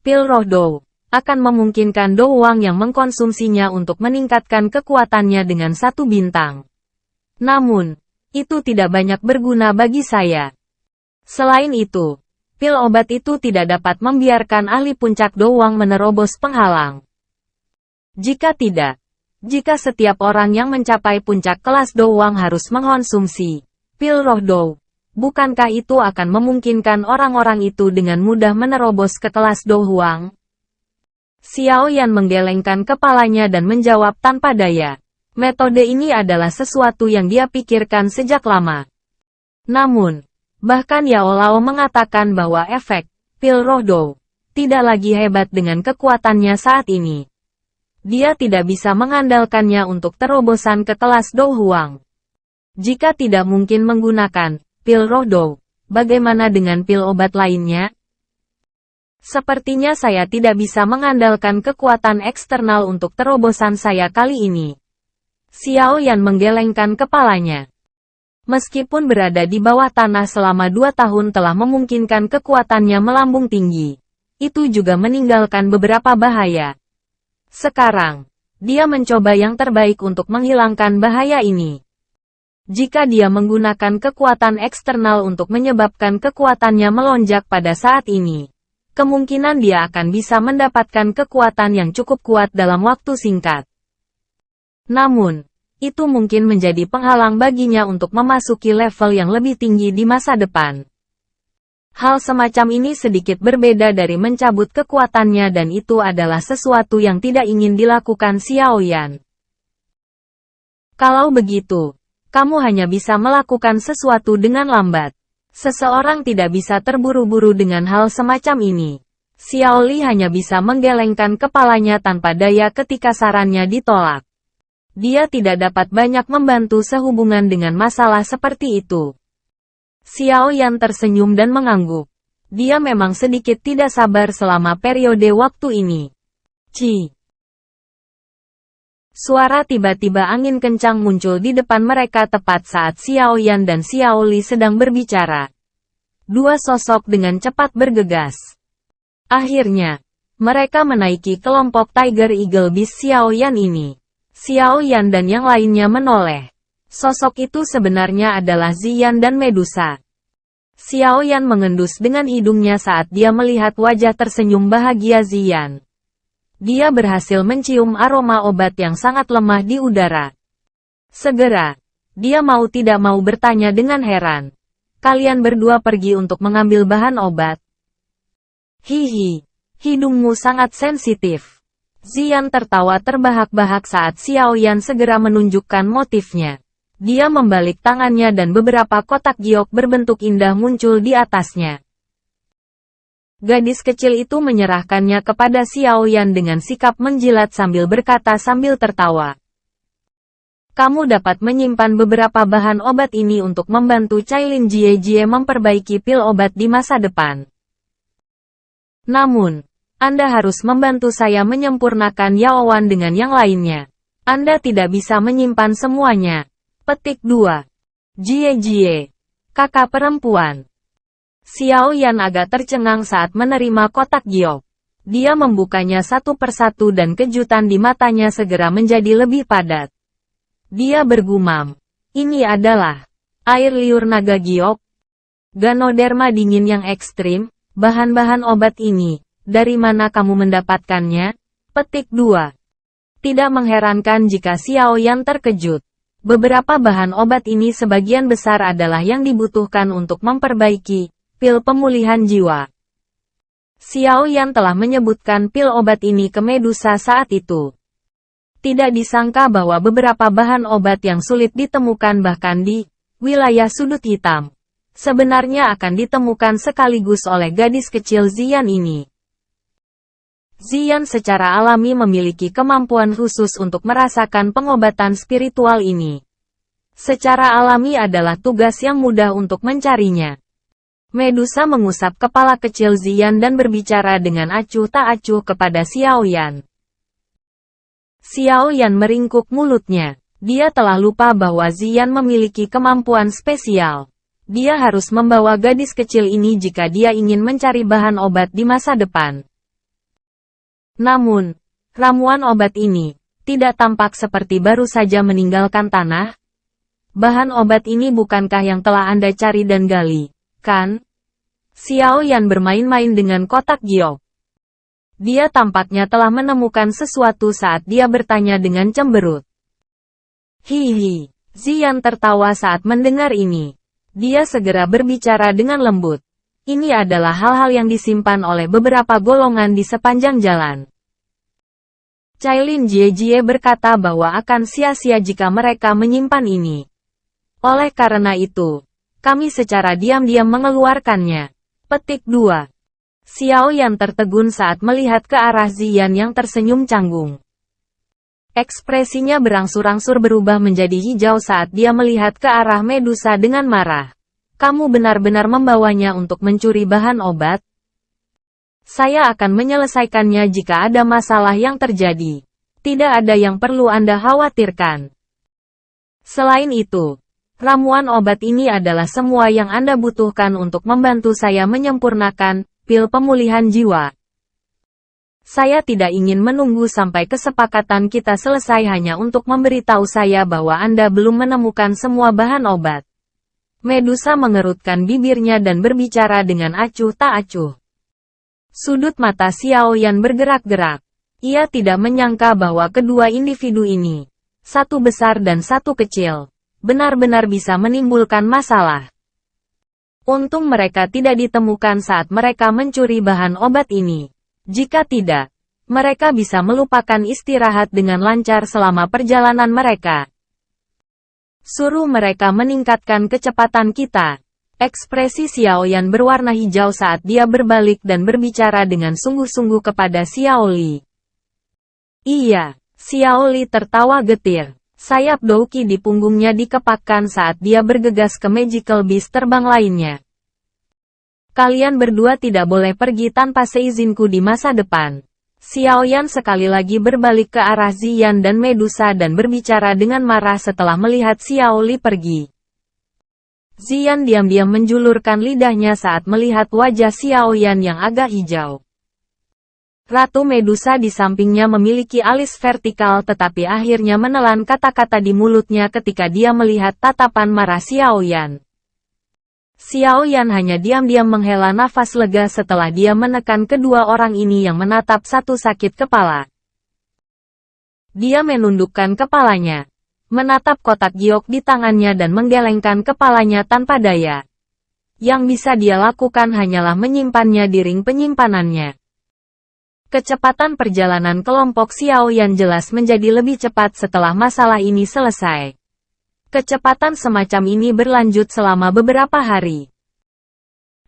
Pil roh Dou akan memungkinkan Dou Wang yang mengkonsumsinya untuk meningkatkan kekuatannya dengan 1 bintang. Namun, itu tidak banyak berguna bagi saya. Selain itu, pil obat itu tidak dapat membiarkan ahli puncak Dou Wang menerobos penghalang. Jika tidak, jika setiap orang yang mencapai puncak kelas Dou Wang harus mengkonsumsi pil roh Dou, bukankah itu akan memungkinkan orang-orang itu dengan mudah menerobos ke kelas Dou Huang? Xiao Yan menggelengkan kepalanya dan menjawab tanpa daya. Metode ini adalah sesuatu yang dia pikirkan sejak lama. Namun, bahkan Yao Lao mengatakan bahwa efek pil roh Dou tidak lagi hebat dengan kekuatannya saat ini. Dia tidak bisa mengandalkannya untuk terobosan ke kelas Dou Huang. Jika tidak mungkin menggunakan pil roh Dou, bagaimana dengan pil obat lainnya? Sepertinya saya tidak bisa mengandalkan kekuatan eksternal untuk terobosan saya kali ini. Xiao Yan menggelengkan kepalanya. Meskipun berada di bawah tanah selama 2 tahun telah memungkinkan kekuatannya melambung tinggi, itu juga meninggalkan beberapa bahaya. Sekarang, dia mencoba yang terbaik untuk menghilangkan bahaya ini. Jika dia menggunakan kekuatan eksternal untuk menyebabkan kekuatannya melonjak pada saat ini, kemungkinan dia akan bisa mendapatkan kekuatan yang cukup kuat dalam waktu singkat. Namun, itu mungkin menjadi penghalang baginya untuk memasuki level yang lebih tinggi di masa depan. Hal semacam ini sedikit berbeda dari mencabut kekuatannya dan itu adalah sesuatu yang tidak ingin dilakukan Xiao Yan. Kalau begitu, kamu hanya bisa melakukan sesuatu dengan lambat. Seseorang tidak bisa terburu-buru dengan hal semacam ini. Xiao Li hanya bisa menggelengkan kepalanya tanpa daya ketika sarannya ditolak. Dia tidak dapat banyak membantu sehubungan dengan masalah seperti itu. Xiao Yan tersenyum dan mengangguk. Dia memang sedikit tidak sabar selama periode waktu ini. Ci. Suara tiba-tiba angin kencang muncul di depan mereka tepat saat Xiao Yan dan Xiao Li sedang berbicara. Dua sosok dengan cepat bergegas. Akhirnya, mereka menaiki kelompok Tiger Eagle Beast Xiao Yan ini. Xiao Yan dan yang lainnya menoleh. Sosok itu sebenarnya adalah Ziyan dan Medusa. Xiao Yan mengendus dengan hidungnya saat dia melihat wajah tersenyum bahagia Ziyan. Dia berhasil mencium aroma obat yang sangat lemah di udara. Segera, dia mau tidak mau bertanya dengan heran. Kalian berdua pergi untuk mengambil bahan obat? Hihi, hidungmu sangat sensitif. Ziyan tertawa terbahak-bahak saat Xiao Yan segera menunjukkan motifnya. Dia membalik tangannya dan beberapa kotak giok berbentuk indah muncul di atasnya. Gadis kecil itu menyerahkannya kepada Xiao Yan dengan sikap menjilat sambil berkata sambil tertawa. Kamu dapat menyimpan beberapa bahan obat ini untuk membantu Cailin Jie memperbaiki pil obat di masa depan. Namun, Anda harus membantu saya menyempurnakan Yaowan dengan yang lainnya. Anda tidak bisa menyimpan semuanya. Petik 2. Jie, kakak perempuan. Xiao Yan agak tercengang saat menerima kotak giok. Dia membukanya satu persatu dan kejutan di matanya segera menjadi lebih padat. Dia bergumam. Ini adalah air liur naga giok. Ganoderma dingin yang ekstrim. Bahan-bahan obat ini, dari mana kamu mendapatkannya? Petik 2. Tidak mengherankan jika Xiao Yan terkejut. Beberapa bahan obat ini sebagian besar adalah yang dibutuhkan untuk memperbaiki pil pemulihan jiwa. Xiao Yan telah menyebutkan pil obat ini ke Medusa saat itu. Tidak disangka bahwa beberapa bahan obat yang sulit ditemukan bahkan di wilayah sudut hitam, sebenarnya akan ditemukan sekaligus oleh gadis kecil Ziyan ini. Ziyan secara alami memiliki kemampuan khusus untuk merasakan pengobatan spiritual ini. Secara alami adalah tugas yang mudah untuk mencarinya. Medusa mengusap kepala kecil Ziyan dan berbicara dengan acuh tak acuh kepada Xiao Yan. Xiao Yan meringkuk mulutnya. Dia telah lupa bahwa Ziyan memiliki kemampuan spesial. Dia harus membawa gadis kecil ini jika dia ingin mencari bahan obat di masa depan. Namun, ramuan obat ini tidak tampak seperti baru saja meninggalkan tanah. Bahan obat ini bukankah yang telah Anda cari dan gali, kan? Xiao Yan bermain-main dengan kotak giok. Dia tampaknya telah menemukan sesuatu saat dia bertanya dengan cemberut. Hihi, Ziyan tertawa saat mendengar ini. Dia segera berbicara dengan lembut. Ini adalah hal-hal yang disimpan oleh beberapa golongan di sepanjang jalan. Cailin Jie berkata bahwa akan sia-sia jika mereka menyimpan ini. Oleh karena itu, kami secara diam-diam mengeluarkannya. Petik 2. Xiao Yan tertegun saat melihat ke arah Ziyan yang tersenyum canggung. Ekspresinya berangsur-angsur berubah menjadi hijau saat dia melihat ke arah Medusa dengan marah. Kamu benar-benar membawanya untuk mencuri bahan obat? Saya akan menyelesaikannya jika ada masalah yang terjadi. Tidak ada yang perlu Anda khawatirkan. Selain itu, ramuan obat ini adalah semua yang Anda butuhkan untuk membantu saya menyempurnakan pil pemulihan jiwa. Saya tidak ingin menunggu sampai kesepakatan kita selesai hanya untuk memberitahu saya bahwa Anda belum menemukan semua bahan obat. Medusa mengerutkan bibirnya dan berbicara dengan acuh tak acuh. Sudut mata Xiao Yan bergerak-gerak. Ia tidak menyangka bahwa kedua individu ini, satu besar dan satu kecil, benar-benar bisa menimbulkan masalah. Untung mereka tidak ditemukan saat mereka mencuri bahan obat ini. Jika tidak, mereka bisa melupakan istirahat dengan lancar selama perjalanan mereka. Suruh mereka meningkatkan kecepatan kita. Ekspresi Xiao Yan berwarna hijau saat dia berbalik dan berbicara dengan sungguh-sungguh kepada Xiao Li. Iya, Xiao Li tertawa getir. Sayap Douqi di punggungnya dikepakkan saat dia bergegas ke Magical Beast terbang lainnya. Kalian berdua tidak boleh pergi tanpa seizinku di masa depan. Xiao Yan sekali lagi berbalik ke arah Ziyan dan Medusa dan berbicara dengan marah setelah melihat Xiao Li pergi. Ziyan diam-diam menjulurkan lidahnya saat melihat wajah Xiao Yan yang agak hijau. Ratu Medusa di sampingnya memiliki alis vertikal tetapi akhirnya menelan kata-kata di mulutnya ketika dia melihat tatapan marah Xiao Yan. Xiao Yan hanya diam-diam menghela nafas lega setelah dia menekan kedua orang ini yang menatap satu sakit kepala. Dia menundukkan kepalanya, menatap kotak giok di tangannya dan menggelengkan kepalanya tanpa daya. Yang bisa dia lakukan hanyalah menyimpannya di ring penyimpanannya. Kecepatan perjalanan kelompok Xiao Yan jelas menjadi lebih cepat setelah masalah ini selesai. Kecepatan semacam ini berlanjut selama beberapa hari.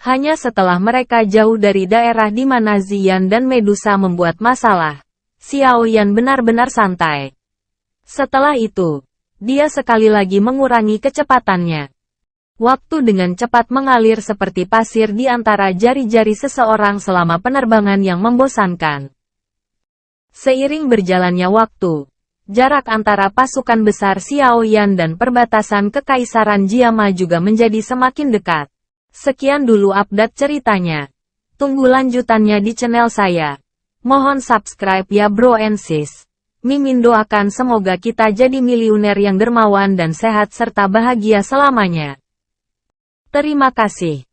Hanya setelah mereka jauh dari daerah di mana Ziyan dan Medusa membuat masalah, Xiao Yan benar-benar santai. Setelah itu, dia sekali lagi mengurangi kecepatannya. Waktu dengan cepat mengalir seperti pasir di antara jari-jari seseorang selama penerbangan yang membosankan. Seiring berjalannya waktu, jarak antara pasukan besar Xiao Yan dan perbatasan Kekaisaran Jiama juga menjadi semakin dekat. Sekian dulu update ceritanya. Tunggu lanjutannya di channel saya. Mohon subscribe ya bro and sis. Mimin doakan semoga kita jadi miliuner yang dermawan dan sehat serta bahagia selamanya. Terima kasih.